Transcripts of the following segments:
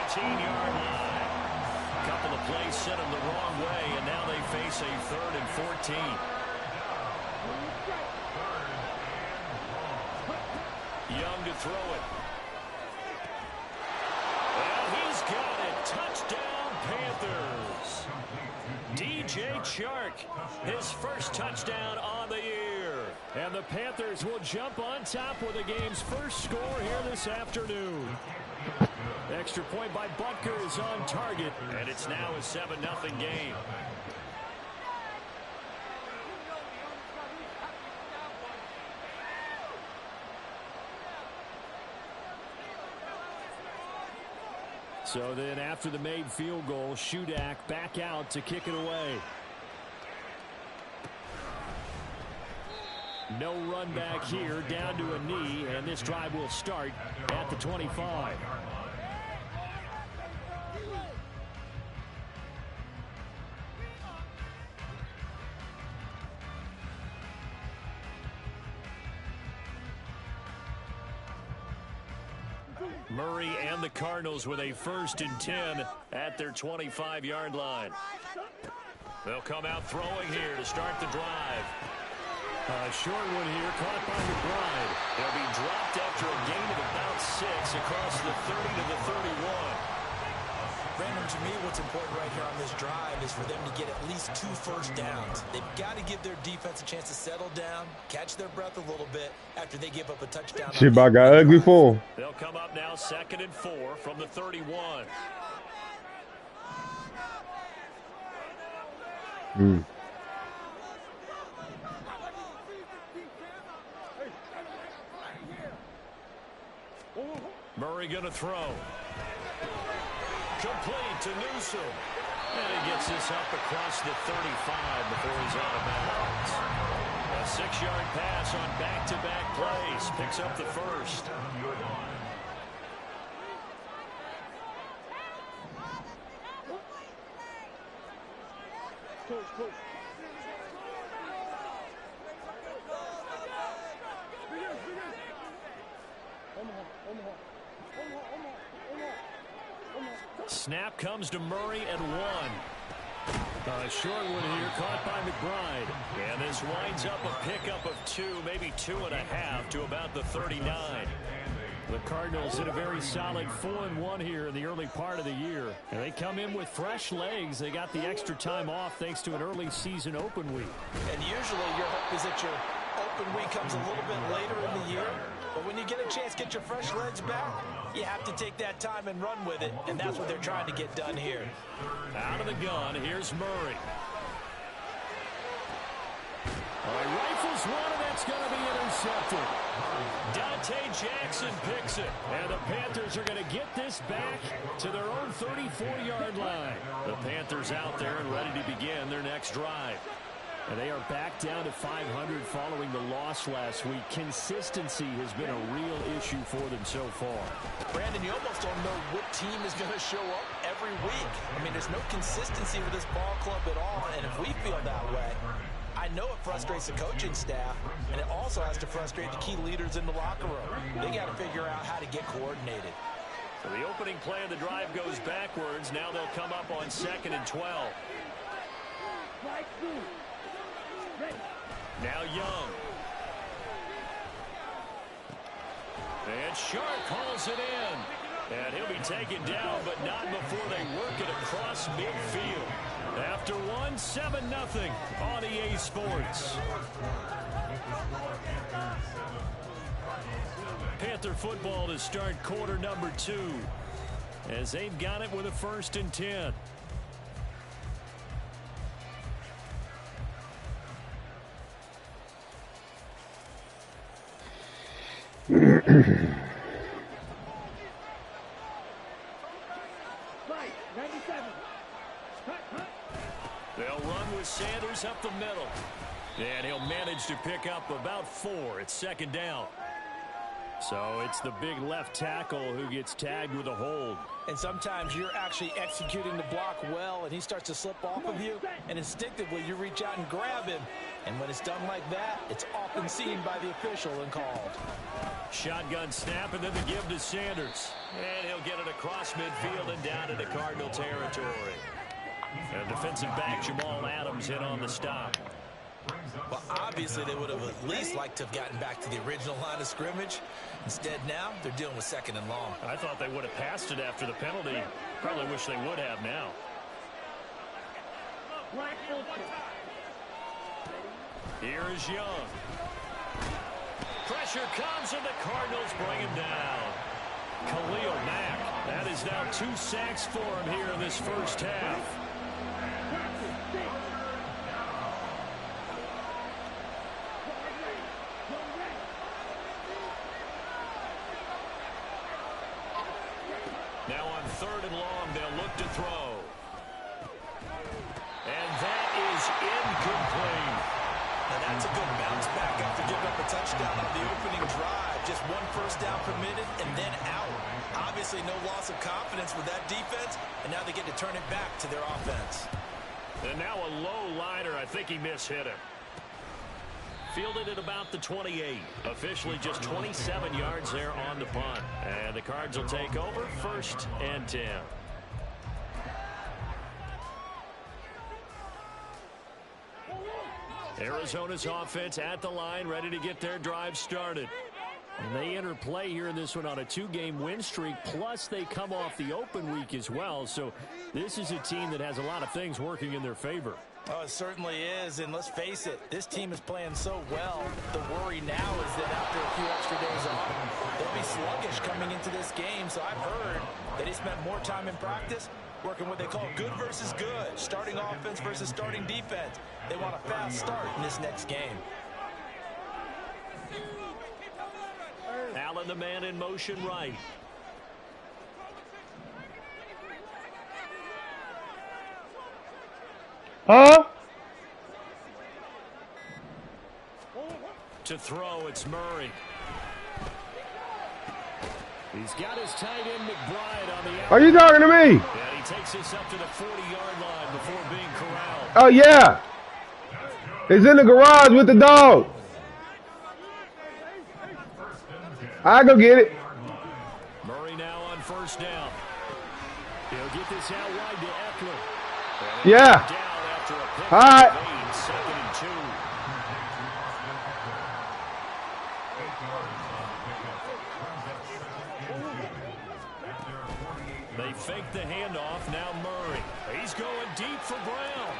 15-yard line. A couple of plays sent them the wrong way, and now they face a 3rd and 14. Young to throw it. And he's got it. Touchdown, Panthers. DJ Chark, his first touchdown on the year. And the Panthers will jump on top with the game's first score here this afternoon. Extra point by Butker is on target, and it's now a 7-0 game. So then after the made field goal, Shudak back out to kick it away. No run back here, down to a knee, and this drive will start at the 25. Murray and the Cardinals with a 1st and 10 at their 25-yard line. They'll come out throwing here to start the drive. Short one here, caught by McBride. They'll be dropped after a gain of about 6 across the 30 to the 31. Brandon, to me, what's important right here on this drive is for them to get at least 2 first downs. They've got to give their defense a chance to settle down, catch their breath a little bit after they give up a touchdown. Shit about got ugly for. They'll come up now 2nd and 4 from the 31. Murray going to throw. Complete to Newsom. And he gets this up across the 35 before he's out of bounds. A 6-yard pass on back-to-back plays. Picks up the first. Snap comes to Murray at 1. A short one here, caught by McBride. And this winds up a pickup of 2, maybe 2.5 to about the 39. The Cardinals in a very solid 4-1 here in the early part of the year. And they come in with fresh legs. They got the extra time off thanks to an early season open week. And usually your hope is that your open week comes a little bit later in the year. But when you get a chance to get your fresh legs back, you have to take that time and run with it. And that's what they're trying to get done here. Out of the gun, here's Murray. Rifles one, and that's going to be intercepted. Dante Jackson picks it. And the Panthers are going to get this back to their own 34-yard line. The Panthers out there and ready to begin their next drive. And they are back down to 500 following the loss last week. Consistency has been a real issue for them so far. Brandon, you almost don't know what team is going to show up every week. I mean, there's no consistency with this ball club at all. And if we feel that way, I know it frustrates the coaching staff, and it also has to frustrate the key leaders in the locker room. They got to figure out how to get coordinated. So the opening play of the drive goes backwards. Now they'll come up on 2nd and 12. Now Young. And Sharp hauls it in. And he'll be taken down, but not before they work it across midfield. After 7-0 on EA Sports. Panther football to start quarter number 2. As they've got it with a 1st and 10. They'll run with Sanders up the middle. And he'll manage to pick up about 4 at 2nd down. So it's the big left tackle who gets tagged with a hold. And sometimes you're actually executing the block well, and he starts to slip off of you, and instinctively you reach out and grab him. And when it's done like that, it's often seen by the official and called. Shotgun snap, and then the give to Sanders. And he'll get it across midfield and down into Cardinal territory. And defensive back Jamal Adams in on the stop. Well, obviously they would have at least liked to have gotten back to the original line of scrimmage. Instead now, they're dealing with second and long. I thought they would have passed it after the penalty. Probably wish they would have now. Here's Young. Pressure comes and the Cardinals bring him down. Khalil Mack. That is now 2 sacks for him here in this first half. Now on 3rd and long, they'll look to throw. And that is incomplete. Now that's a good bounce back after giving up a touchdown on the opening drive. Just 1 first down permitted and then out. Obviously no loss of confidence with that defense, and now they get to turn it back to their offense. And now a low liner. I think he mishit him. Fielded at about the 28. Officially just 27 yards there on the punt. And the Cards will take over 1st and 10. Arizona's offense at the line, ready to get their drive started. And they enter play here in this one on a 2-game win streak, plus they come off the open week as well. So this is a team that has a lot of things working in their favor. Oh, it certainly is, and let's face it, this team is playing so well. The worry now is that after a few extra days off, they'll be sluggish coming into this game. So I've heard that he spent more time in practice working what they call good versus good, starting offense versus starting defense. They want a fast start in this next game. Allen, the man in motion right. Huh? To throw, it's Murray. He's got his tight end McBride on the outside. Are you talking to me? Yeah, he takes this up to the 40-yard line before being corralled. Oh, yeah. It's in the garage with the dog. I go get it. Murray now on 1st down. He'll get this out wide to Eckler. Yeah. Down after a pick. All right. 2nd and 2. They fake the handoff. Now Murray. He's going deep for Brown.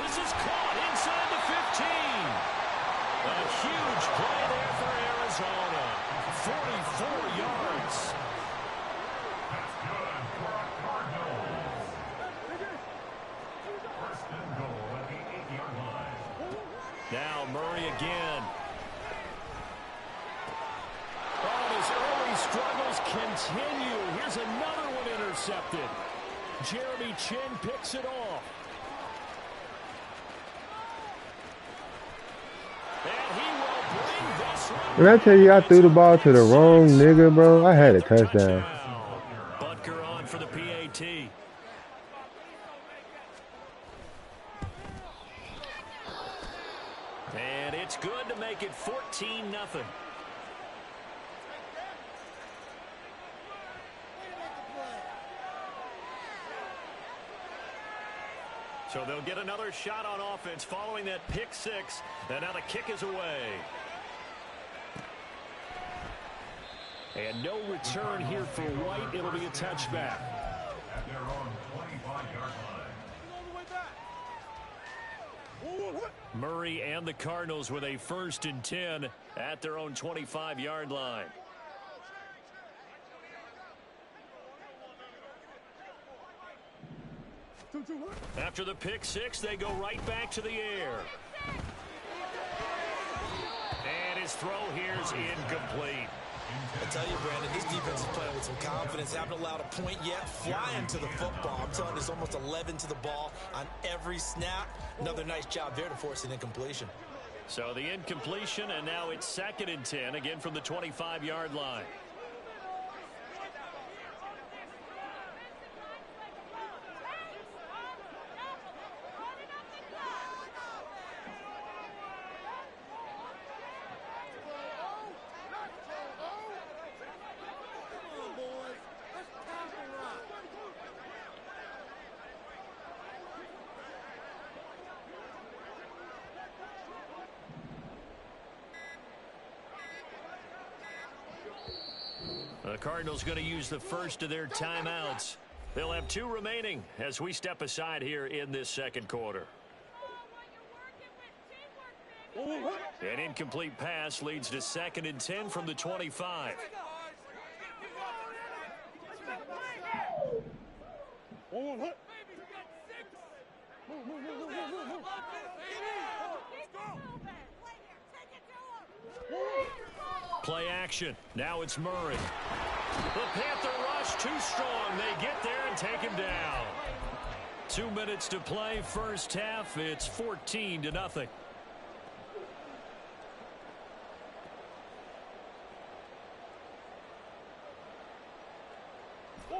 This is caught inside the 15. A huge play there for Arizona. 44 yards. Now Murray again. Oh, his early struggles continue. Here's another one intercepted. Jeremy Chin picks it off. And he will bring this one. When I tell you I threw the ball to the wrong nigga, bro, I had a touchdown. Butker on for the PAT. And it's good to make it 14-0. So they'll get another shot on offense following that pick 6. And now the kick is away. And no return here for White. It'll be a touchback. At their own 25-yard line. Murray and the Cardinals with a 1st and 10 at their own 25-yard line. After the pick 6, they go right back to the air. And his throw here's incomplete. I tell you, Brandon, this defense is playing with some confidence. Haven't allowed a point yet. Flying to the football. I'm telling you, there's almost 11 to the ball on every snap. Another nice job there to force an incompletion. So the incompletion, and now it's 2nd and 10, again from the 25-yard line. Cardinals going to use the first of their timeouts. They'll have 2 remaining as we step aside here in this second quarter. An incomplete pass leads to 2nd and 10 from the 25. Play action. Now it's Murray. The Panther rush too strong. They get there and take him down. 2 minutes to play first half. It's 14-0.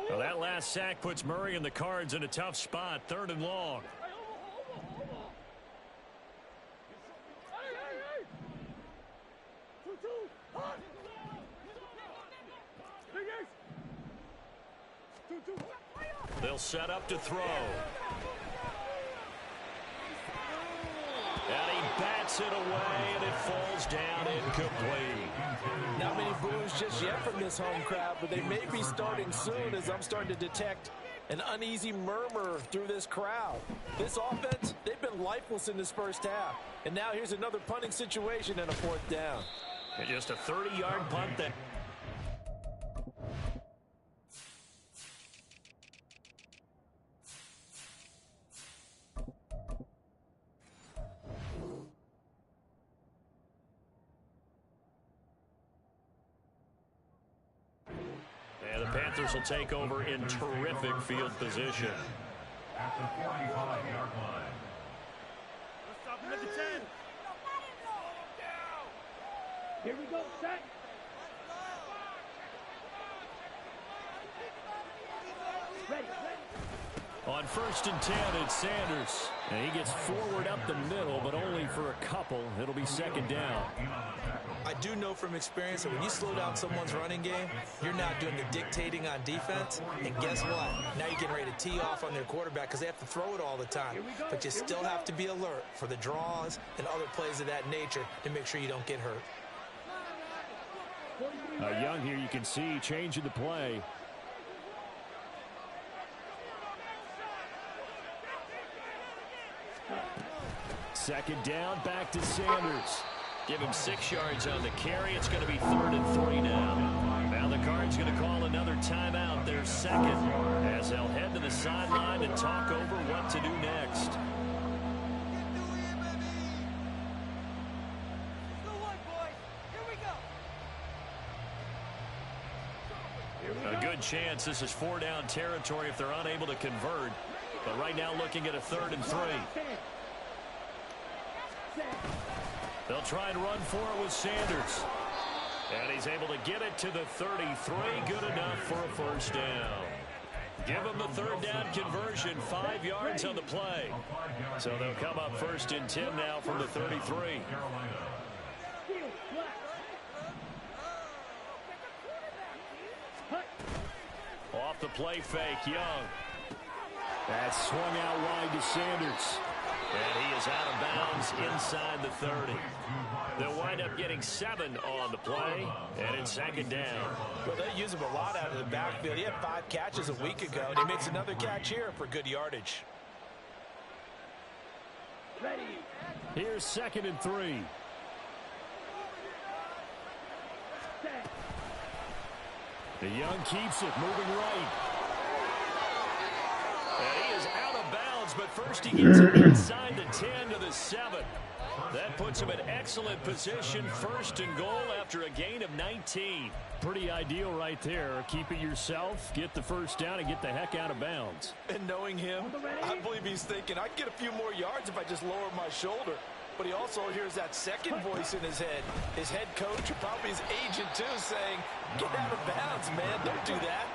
Well, that last sack puts Murray and the Cards in a tough spot. 3rd and long. They'll set up to throw. And he bats it away, and it falls down incomplete. Not many boos just yet from this home crowd, but they may be starting soon as I'm starting to detect an uneasy murmur through this crowd. This offense, they've been lifeless in this first half. And now here's another punting situation and a 4th down. And just a 30-yard punt that... Panthers will take over in terrific field position. At the 45-yard line. Let's stop him at the 10. Here we go, set. Ready. On 1st and 10, it's Sanders. And he gets forward up the middle, but only for a couple. It'll be 2nd down. I do know from experience that when you slow down someone's running game, you're not doing the dictating on defense. And guess what? Now you're getting ready to tee off on their quarterback because they have to throw it all the time. But you still have to be alert for the draws and other plays of that nature to make sure you don't get hurt. Young here, you can see changing the play. Second down, back to Sanders. Give him 6 yards on the carry. It's going to be 3rd and 3 now. Now the Cards going to call another timeout, their 2nd, as they'll head to the sideline and talk over what to do next. A good chance this is 4-down territory if they're unable to convert. But right now looking at a 3rd and 3. They'll try and run for it with Sanders. And he's able to get it to the 33. Good enough for a 1st down. Give them the 3rd down conversion. 5 yards on the play. So they'll come up 1st and 10 now from the 33. Off the play fake, Young. That's swung out wide to Sanders. And he is out of bounds inside the 30. They'll wind up getting 7 on the play, and it's 2nd down. Well, they use him a lot out of the backfield. He had 5 catches a week ago, and he makes another catch here for good yardage. Ready. Here's 2nd and 3. The Young keeps it, moving right. And he is out of bounds, but first he gets it inside the 10 to the 7. That puts him in excellent position, 1st and goal after a gain of 19. Pretty ideal right there. Keep it yourself, get the 1st down, and get the heck out of bounds. And knowing him, I believe he's thinking, I can get a few more yards if I just lower my shoulder. But he also hears that second voice in his head. His head coach, or probably his agent too, saying, get out of bounds, man. Don't do that.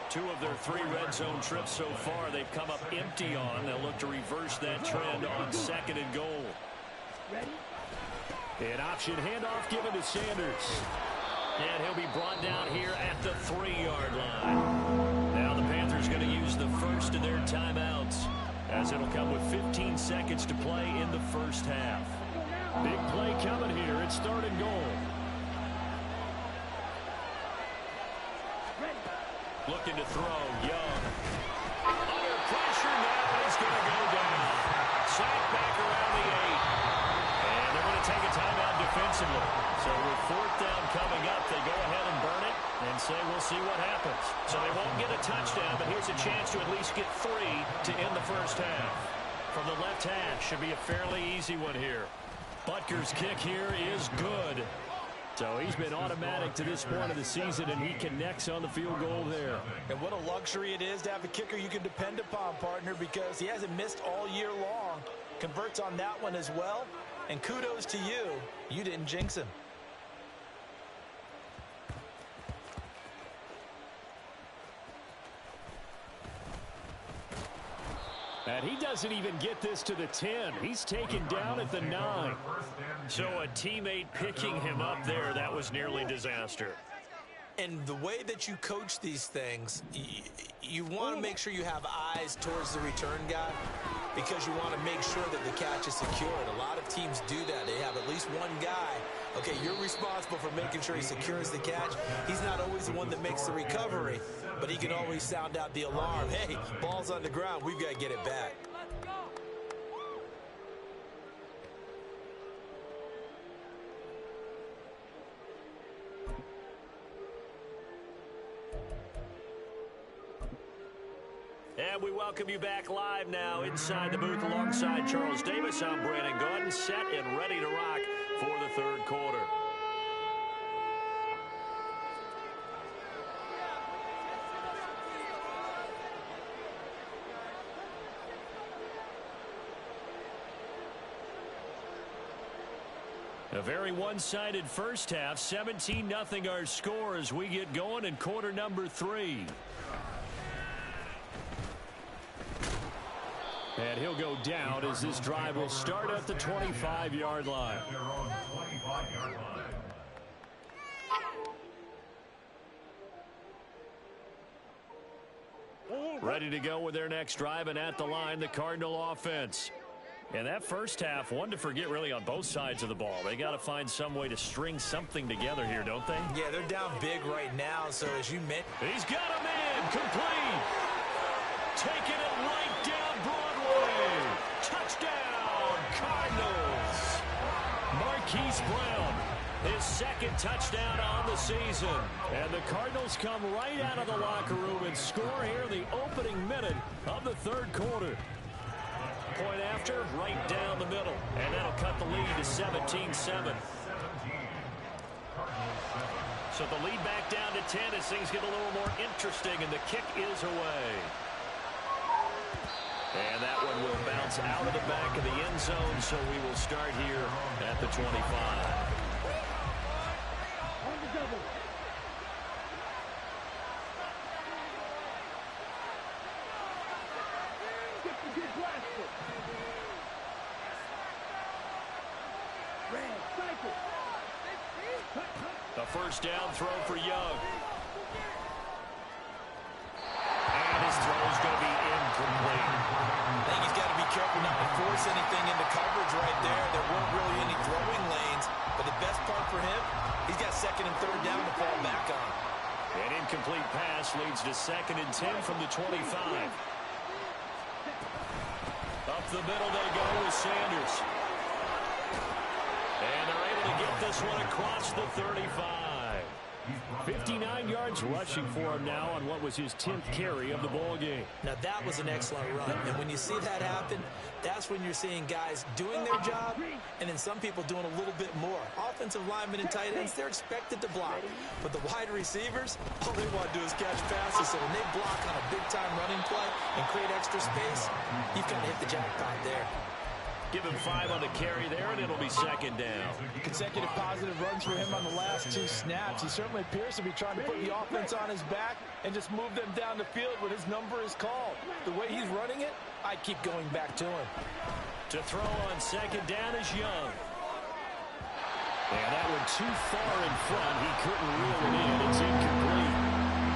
2 of their 3 red zone trips so far, they've come up empty on. They'll look to reverse that trend on 2nd and goal. An option handoff given to Sanders. And he'll be brought down here at the 3-yard line. Now the Panthers going to use the first of their timeouts, as it'll come with 15 seconds to play in the first half. Big play coming here. It's 3rd and goal. Looking to throw, Young. Under pressure now, he's going to go down. Sacked back around the 8. And they're going to take a timeout defensively. So with 4th down coming up, they go ahead and burn it and say we'll see what happens. So they won't get a touchdown, but here's a chance to at least get 3 to end the first half. From the left hash, should be a fairly easy one here. Butker's kick here is good. So he's been automatic to this point of the season, and he connects on the field goal there. And what a luxury it is to have a kicker you can depend upon, partner, because he hasn't missed all year long. Converts on that one as well. And kudos to you. You didn't jinx him. And he doesn't even get this to the 10. He's taken down at the 9. So a teammate picking him up there, that was nearly disaster. And the way that you coach these things, you want to make sure you have eyes towards the return guy because you want to make sure that the catch is secured. A lot of teams do that. They have at least one guy. Okay, you're responsible for making sure he secures the catch. He's not always the one that makes the recovery, but he can always sound out the alarm. Hey, ball's on the ground. We've got to get it back. And we welcome you back live now inside the booth alongside Charles Davis. I'm Brandon Gordon, set and ready to rock for the 3rd quarter. A very one-sided first half, 17-0 our score as we get going in quarter number 3. And he'll go down as this drive will start at the 25-yard line. Their own 25-yard line. Ready to go with their next drive, and at the line, the Cardinal offense. And that first half, one to forget really on both sides of the ball. They got to find some way to string something together here, don't they? Yeah, they're down big right now, so as you mentioned. He's got a man, complete. Taking it right down Broadway. Touchdown, Cardinals. Marquise Brown, his 2nd touchdown on the season. And the Cardinals come right out of the locker room and score here in the opening minute of the 3rd quarter. Point after, right down the middle. And that'll cut the lead to 17-7. So the lead back down to 10 as things get a little more interesting, and the kick is away. And that one will bounce out of the back of the end zone, so we will start here at the 25. On the double. Get the good blaster. Red, cycle. A first down throw for Young. And his throw is going to be incomplete. I think he's got to be careful not to force anything into coverage right there. There weren't really any throwing lanes, but the best part for him, he's got 2nd and 3rd down to fall back on. An incomplete pass leads to 2nd and 10 from the 25. Up the middle they go with Sanders. And they're able to get this one across the 35. 59 yards rushing for him now on what was his 10th carry of the ball game. Now, that was an excellent run. And when you see that happen, that's when you're seeing guys doing their job and then some people doing a little bit more. Offensive linemen and tight ends, they're expected to block. But the wide receivers, all they want to do is catch passes. So when they block on a big-time running play and create extra space, you've got to hit the jackpot there. Give him 5 on the carry there, and it'll be 2nd down. Consecutive positive runs for him on the last 2 snaps. He certainly appears to be trying to put the offense on his back and just move them down the field when his number is called. The way he's running it, I keep going back to him. To throw on 2nd down is Young. And that one too far in front. He couldn't reel it in. It's incomplete.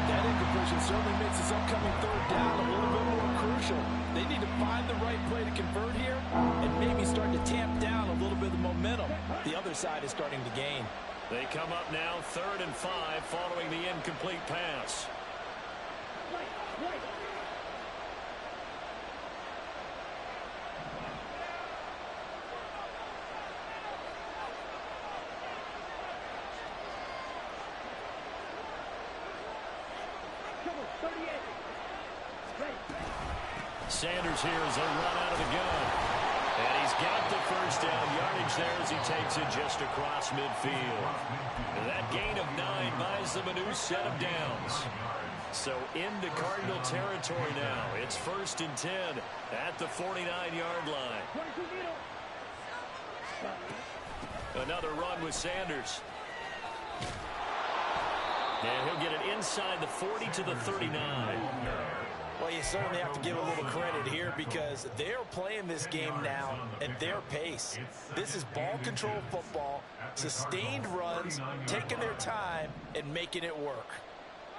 That incompletion certainly makes this upcoming 3rd down a little bit more crucial. They need to find the right play to convert here and maybe start to tamp down a little bit of the momentum. The other side is starting to gain. They come up now 3rd and 5 following the incomplete pass. Sanders here as they run out of the gun. And he's got the first down yardage there as he takes it just across midfield. And that gain of 9 buys them a new set of downs. So into Cardinal territory now. It's 1st and 10 at the 49-yard line. Another run with Sanders. And he'll get it inside the 40 to the 39. Well, you certainly have to give a little credit here because they're playing this game now at their pace. This is ball control football, sustained runs, taking their time, and making it work.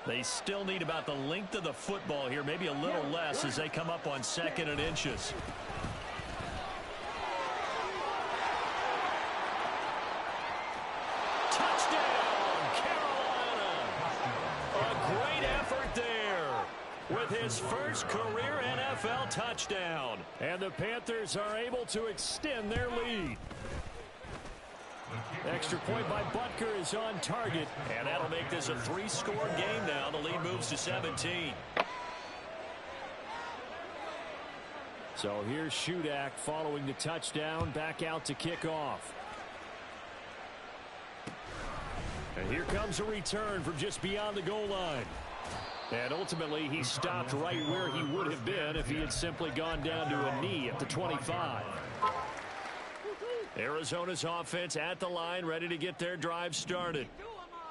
They still need about the length of the football here, maybe a little less as they come up on 2nd and inches. Touchdown, Carolina! A great effort there with his first career NFL touchdown. And the Panthers are able to extend their lead. Extra point by Butker is on target, and that'll make this a 3-score game now. The lead moves to 17. So here's Shudak following the touchdown, back out to kick off. And here comes a return from just beyond the goal line. And ultimately, he stopped right where he would have been if he had simply gone down to a knee at the 25. Arizona's offense at the line, ready to get their drive started.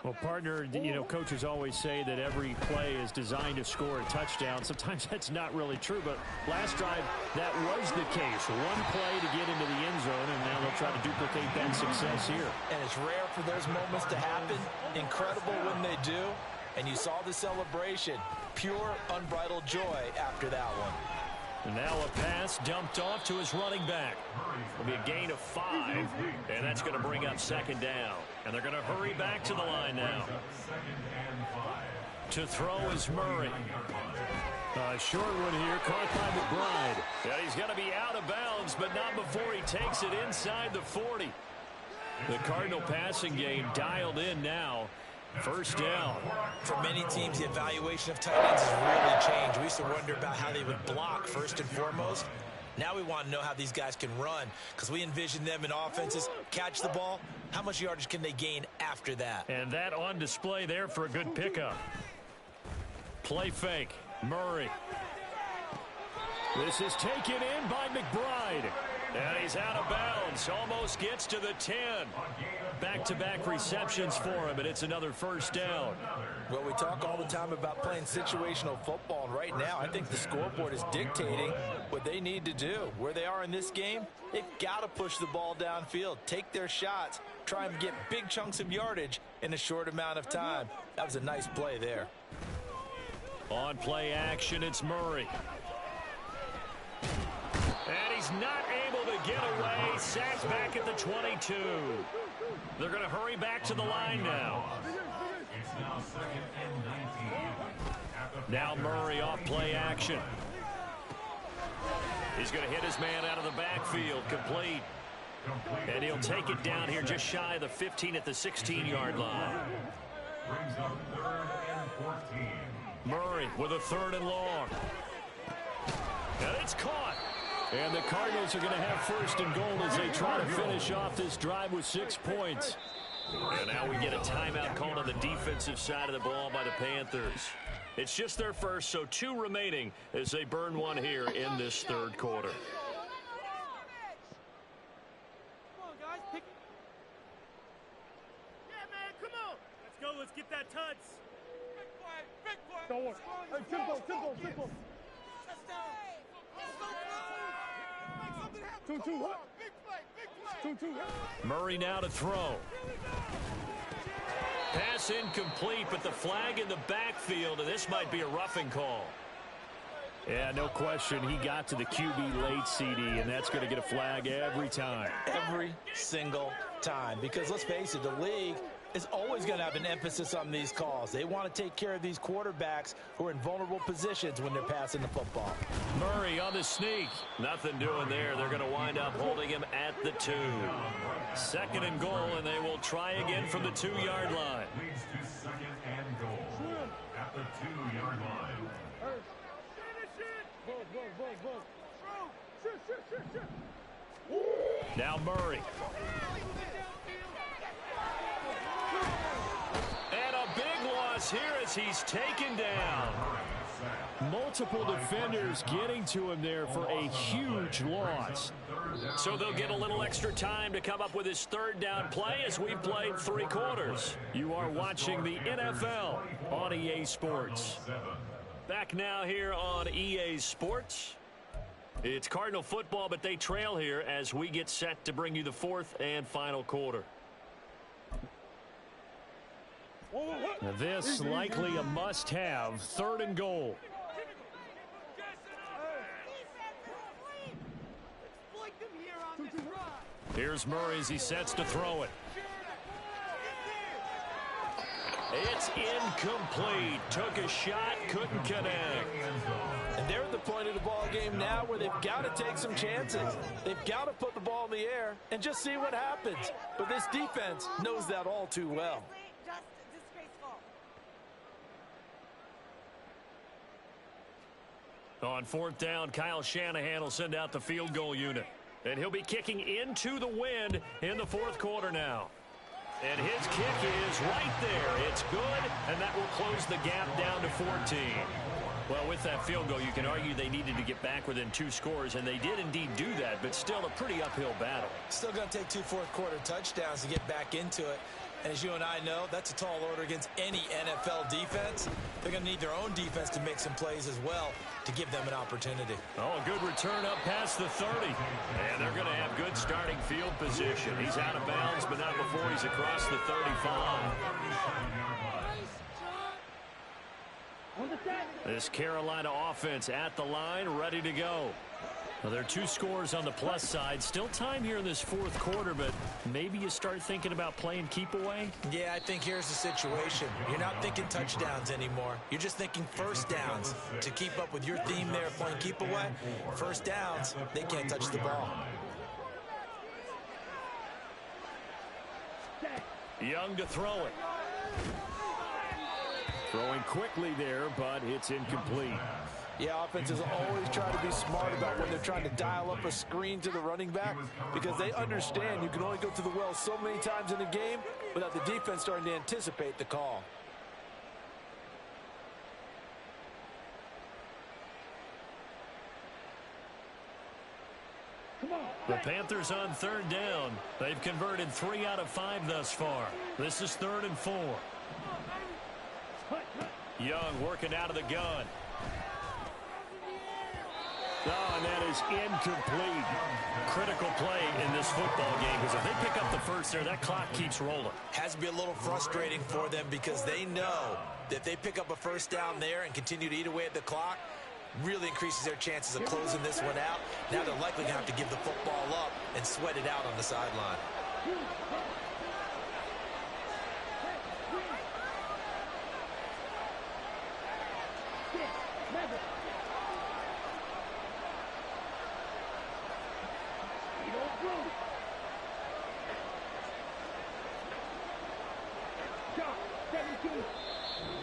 Well, partner, you know, coaches always say that every play is designed to score a touchdown. Sometimes that's not really true, but last drive, that was the case. One play to get into the end zone, and now they'll try to duplicate that success here. And it's rare for those moments to happen. Incredible when they do. And you saw the celebration. Pure, unbridled joy after that one. And now a pass dumped off to his running back. It'll be a gain of 5, and that's going to bring up 2nd down. And they're going to hurry back to the line now. To throw is Murray. A short one here, caught by McBride. And he's going to be out of bounds, but not before he takes it inside the 40. The Cardinal passing game dialed in now. 1st down. For many teams, the evaluation of tight ends has really changed. We used to wonder about how they would block first and foremost. Now we want to know how these guys can run because we envision them in offenses. Catch the ball. How much yardage can they gain after that? And that on display there for a good pickup. Play fake. Murray. This is taken in by McBride. And he's out of bounds. Almost gets to the 10. Back-to-back receptions for him, and it's another 1st down. Well, we talk all the time about playing situational football, and right now I think the scoreboard is dictating what they need to do. Where they are in this game, they've got to push the ball downfield, take their shots, try and get big chunks of yardage in a short amount of time. That was a nice play there. On play action, it's Murray. And he's not able to get away. Sacked back at the 22. They're going to hurry back to the line now. Now Murray off play action. He's going to hit his man out of the backfield. Complete. And he'll take it down here just shy of the 15 at the 16-yard line. Murray with a 3rd and long. And it's caught. And the Cardinals are going to have 1st and goal as they try to finish off this drive with 6 points. And now we get a timeout called on the defensive side of the ball by the Panthers. It's just their first, so 2 remaining as they burn one here in this 3rd quarter. Let's get that touch. Big play. Don't worry. Hey, simple. Big play. Murray now to throw. Pass incomplete, but the flag in the backfield, and this might be a roughing call. Yeah, no question. He got to the QB late, CD, and that's going to get a flag every time. Every single time. Because let's face it, the league is always going to have an emphasis on these calls. They want to take care of these quarterbacks who are in vulnerable positions when they're passing the football. Murray on the sneak. Nothing doing there. They're going to wind up holding him at the 2. 2nd and goal, and they will try again from the 2-yard line. Leads to 2nd and goal at the 2-yard line. Now Murray. And a big loss here as he's taken down. Multiple defenders getting to him there for a huge loss. So they'll get a little extra time to come up with his third down play as we've played 3 quarters. You are watching the NFL on EA Sports. Back now here on EA Sports. It's Cardinal football, but they trail here as we get set to bring you the 4th and final quarter. Now this likely a must-have, 3rd and goal. Here's Murray as he sets to throw it. It's incomplete. Took a shot, couldn't connect. And they're at the point of the ball game now where they've got to take some chances. They've got to put the ball in the air and just see what happens. But this defense knows that all too well. Just disgraceful. On 4th down, Kyle Shanahan will send out the field goal unit. And he'll be kicking into the wind in the 4th quarter now. And his kick is right there. It's good, and that will close the gap down to 14. Well, with that field goal, you can argue they needed to get back within 2 scores, and they did indeed do that, but still a pretty uphill battle. Still going to take 2 fourth-quarter touchdowns to get back into it. And as you and I know, that's a tall order against any NFL defense. They're going to need their own defense to make some plays as well to give them an opportunity. Oh, a good return up past the 30. And they're going to have good starting field position. He's out of bounds, but not before he's across the 35. This Carolina offense at the line, ready to go. Well, there are 2 scores on the plus side. Still time here in this 4th quarter, but maybe you start thinking about playing keep away? Yeah, I think here's the situation. You're not thinking touchdowns anymore. You're just thinking first downs. To keep up with your theme there of playing keep away, first downs, they can't touch the ball. Young to throw it. Throwing quickly there, but it's incomplete. Yeah, offenses always try to be smart about when they're trying to dial up a screen to the running back because they understand you can only go to the well so many times in a game without the defense starting to anticipate the call. The Panthers on 3rd down. They've converted 3 out of 5 thus far. This is 3rd and 4. Young working out of the gun. Oh, and that is incomplete. Critical play in this football game because if they pick up the first there, that clock keeps rolling. Has to be a little frustrating for them because they know that if they pick up a first down there and continue to eat away at the clock, really increases their chances of closing this one out. Now they're likely going to have to give the football up and sweat it out on the sideline.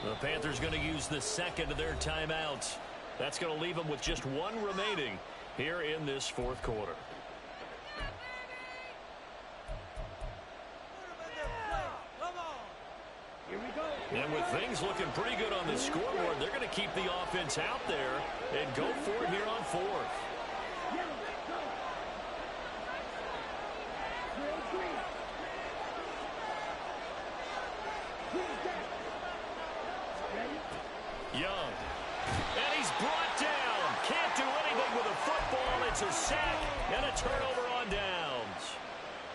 The Panthers going to use the second of their timeouts. That's going to leave them with just 1 remaining here in this 4th quarter. And with things looking pretty good on the scoreboard, they're going to keep the offense out there and go for it here on 4th. Young. And he's brought down. Can't do anything with a football. It's a sack and a turnover on downs.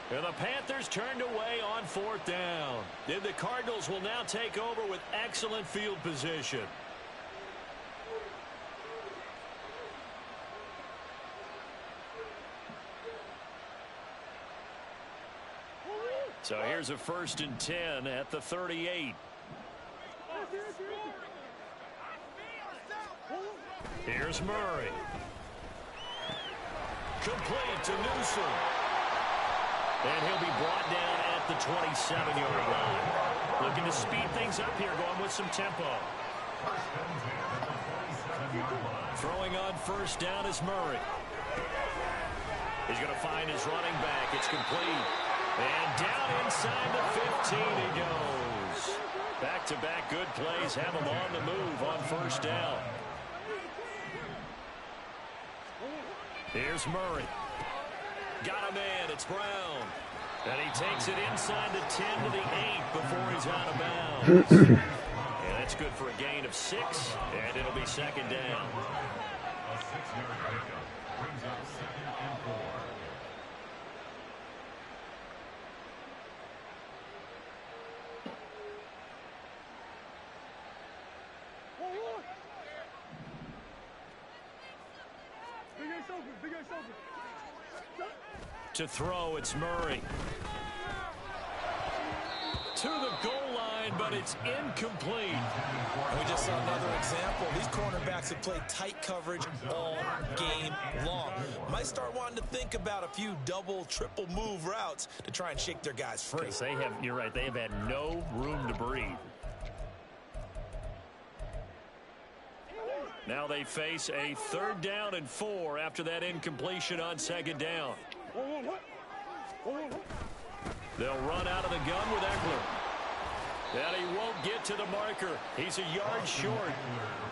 And the Panthers turned away on 4th down. And the Cardinals will now take over with excellent field position. So here's a 1st and 10 at the 38. Here's Murray. Complete to Newsom. And he'll be brought down at the 27-yard line. Looking to speed things up here, going with some tempo. Throwing on 1st down is Murray. He's going to find his running back. It's complete. And down inside the 15 he goes. Back-to-back good plays have him on the move on first down. Here's Murray. Got a man. It's Brown. And he takes it inside the 10 to the 8 before he's out of bounds. And that's good for a gain of 6, and it'll be second down. A 6-yard pickup brings up 2nd and 4. To throw, it's Murray. To the goal line, but it's incomplete. And we just saw another example. These cornerbacks have played tight coverage all game long. Might start wanting to think about a few double, triple move routes to try and shake their guys free. You're right, they have had no room to breathe. Now they face a 3rd down and 4 after that incompletion on 2nd down. They'll run out of the gun with Eckler. And he won't get to the marker. He's a yard short.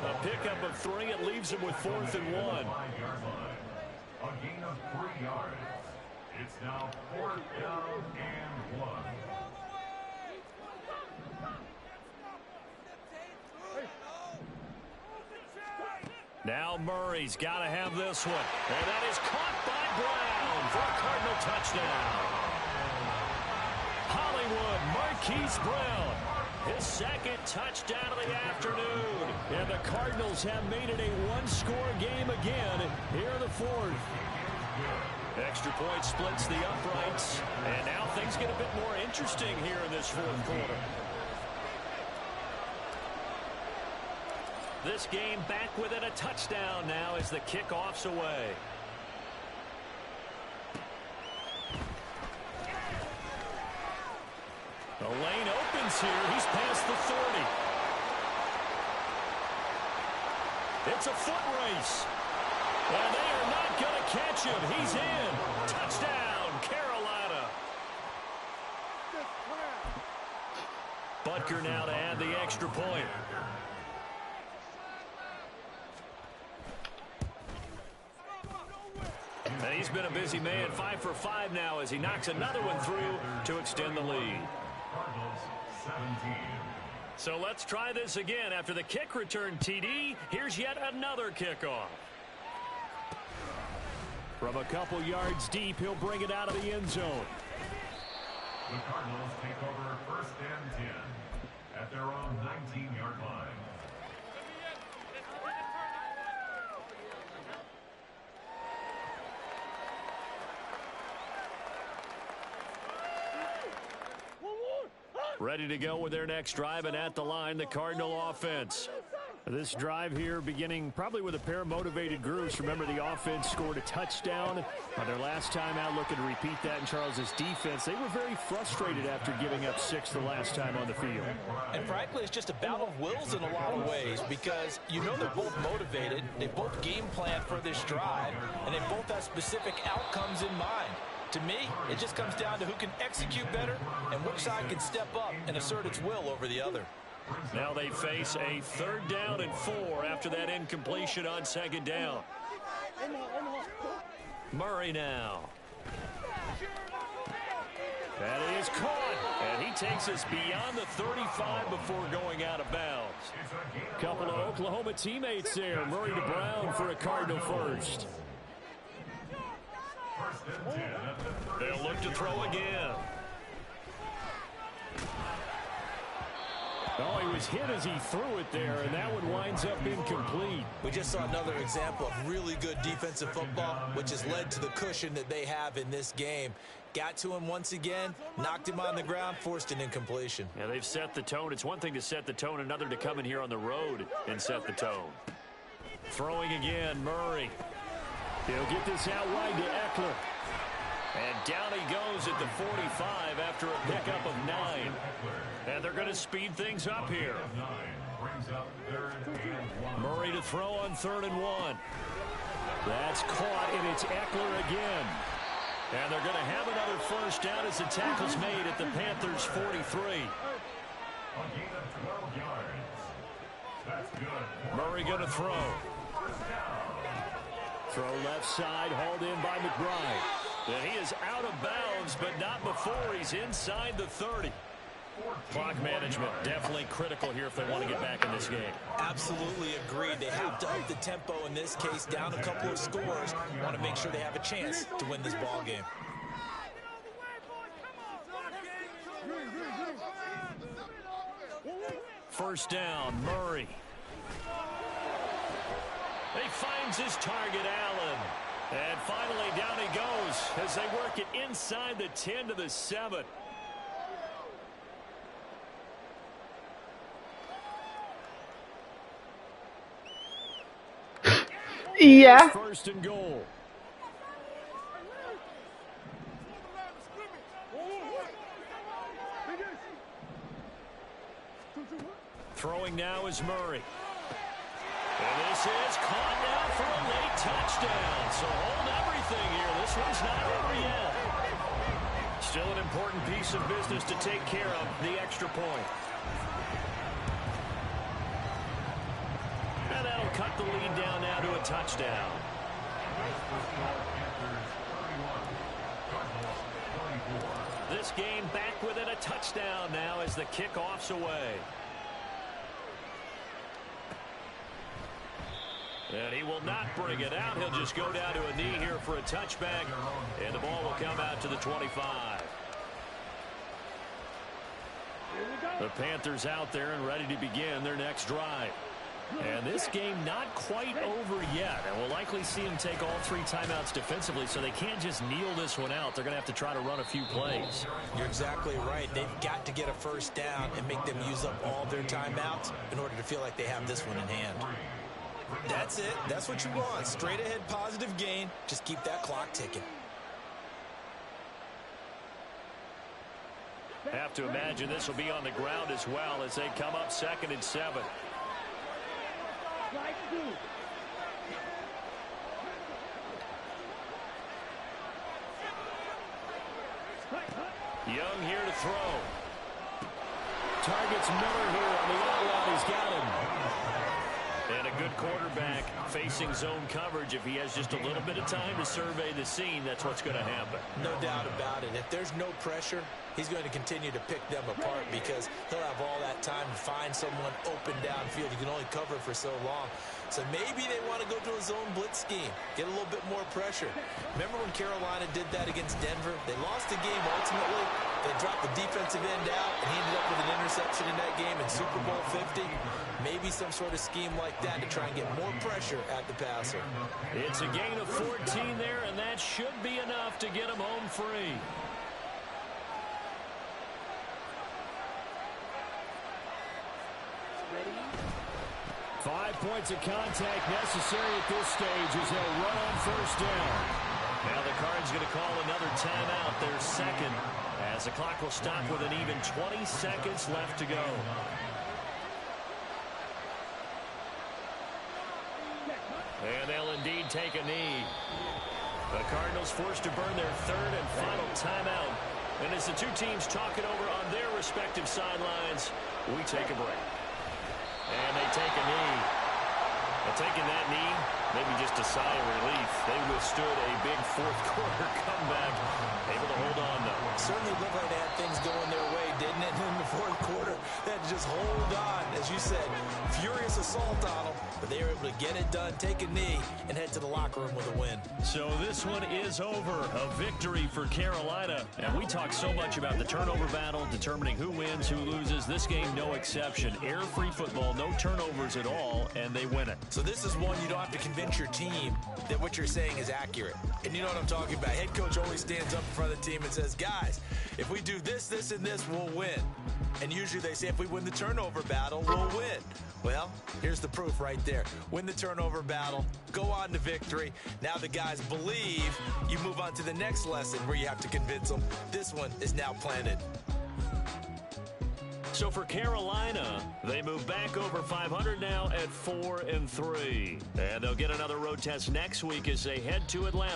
A pickup of 3. It leaves him with 4th and 1. 5-yard line. A gain of 3 yards. It's now 4th down and 1. Now Murray's got to have this one. And that is caught by Brown for a Cardinal touchdown. Hollywood Marquise Brown, his 2nd touchdown of the afternoon. And the Cardinals have made it a 1-score game again here in the 4th. Extra point splits the uprights. And now things get a bit more interesting here in this 4th quarter. This game back within a touchdown now as the kickoff's away. The lane opens here. He's past the 30. It's a foot race. And they are not going to catch him. He's in. Touchdown, Carolina. Butker now to add the extra point. And he's been a busy man, 5 for 5 now as he knocks another one through to extend the lead. Cardinals 17. So let's try this again. After the kick return TD, here's yet another kickoff. From a couple yards deep, he'll bring it out of the end zone. The Cardinals take over 1st and 10 at their own 19-yard line. Ready to go with their next drive, and at the line, the Cardinal offense. This drive here beginning probably with a pair of motivated groups. Remember, the offense scored a touchdown on their last time out, looking to repeat that in Charles's defense. They were very frustrated after giving up 6 the last time on the field. And frankly, it's just a battle of wills in a lot of ways because you know they're both motivated, they both game plan for this drive, and they both have specific outcomes in mind. To me, it just comes down to who can execute better and which side can step up and assert its will over the other. Now they face a 3rd down and 4 after that incompletion on 2nd down. Murray now. That is caught, and he takes us beyond the 35 before going out of bounds. Couple of Oklahoma teammates there. Murray to Brown for a Cardinal first. They'll look to throw again. Oh, he was hit as he threw it there, and that one winds up incomplete. We just saw another example of really good defensive football, which has led to the cushion that they have in this game. Got to him once again, knocked him on the ground, forced an incompletion. Yeah, they've set the tone. It's one thing to set the tone, another to come in here on the road and set the tone. Throwing again, Murray. He'll get this out wide to Eckler. And down he goes at the 45 after a pickup of 9. And they're going to speed things up here. Murray to throw on 3rd and 1. That's caught, and it's Eckler again. And they're going to have another first down as the tackle's made at the Panthers' 43. A gain of 12 yards. That's good. Murray going to throw. Throw left side, hauled in by McBride. And he is out of bounds, but not before he's inside the 30. Clock management definitely critical here if they want to get back in this game. Absolutely agreed. They have to up the tempo in this case, down a couple of scores. Want to make sure they have a chance to win this ball game. First down, Murray. He finds his target, Allen. And finally down he goes as they work it inside the 10 to the 7. Yeah. First and goal. Throwing now is Murray. And this is caught now for a late touchdown. So hold everything here. This one's not over yet. Still an important piece of business to take care of, the extra point. And that'll cut the lead down now to a touchdown. This game back within a touchdown now as the kickoff's away. And he will not bring it out. He'll just go down to a knee here for a touchback. And the ball will come out to the 25. The Panthers out there and ready to begin their next drive. And this game not quite over yet. And we'll likely see them take all 3 timeouts defensively, so they can't just kneel this one out. They're going to have to try to run a few plays. You're exactly right. They've got to get a first down and make them use up all their timeouts in order to feel like they have this one in hand. That's it. That's what you want. Straight ahead positive gain. Just keep that clock ticking. Have to imagine this will be on the ground as well as they come up 2nd and 7. Young here to throw. Targets Miller here on the outlot. He's got him. And a good quarterback facing zone coverage. If he has just a little bit of time to survey the scene, that's what's going to happen. No doubt about it. If there's no pressure, he's going to continue to pick them apart because he'll have all that time to find someone open downfield. You can only cover for so long. So maybe they want to go to a zone blitz scheme, get a little bit more pressure. Remember when Carolina did that against Denver? They lost the game ultimately. They dropped the defensive end out, and he ended up with an interception in that game in Super Bowl 50. Maybe some sort of scheme like that to try and get more pressure at the passer. It's a gain of 14 there, and that should be enough to get him home free. Ready? 5 points of contact necessary at this stage as they'll run on first down. Now the Cards going to call another timeout, their second, as the clock will stop with an even 20 seconds left to go. And they'll indeed take a knee. The Cardinals forced to burn their 3rd and final timeout. And as the two teams talk it over on their respective sidelines, we take a break. And they take a knee. And taking that knee, maybe just a sigh of relief. They withstood a big 4th quarter comeback. Able to hold on, though. Certainly looked like they had things going their way, didn't it? In the 4th quarter, they had to just hold on. As you said, furious assault on them. But they were able to get it done, take a knee, and head to the locker room with a win. So this one is over. A victory for Carolina. And we talk so much about the turnover battle, determining who wins, who loses. This game, no exception. Air-free football, no turnovers at all, and they win it. So this is one you don't have to convince your team that what you're saying is accurate. And you know what I'm talking about. Head coach always stands up in front of the team and says, guys, if we do this, this, and this, we'll win. And usually they say if we win the turnover battle, we'll win. Well, here's the proof right there. Win the turnover battle, go on to victory. Now the guys believe. You move on to the next lesson where you have to convince them. This one is now planted. So for Carolina, they move back over 500 now at 4-3. And they'll get another road test next week as they head to Atlanta.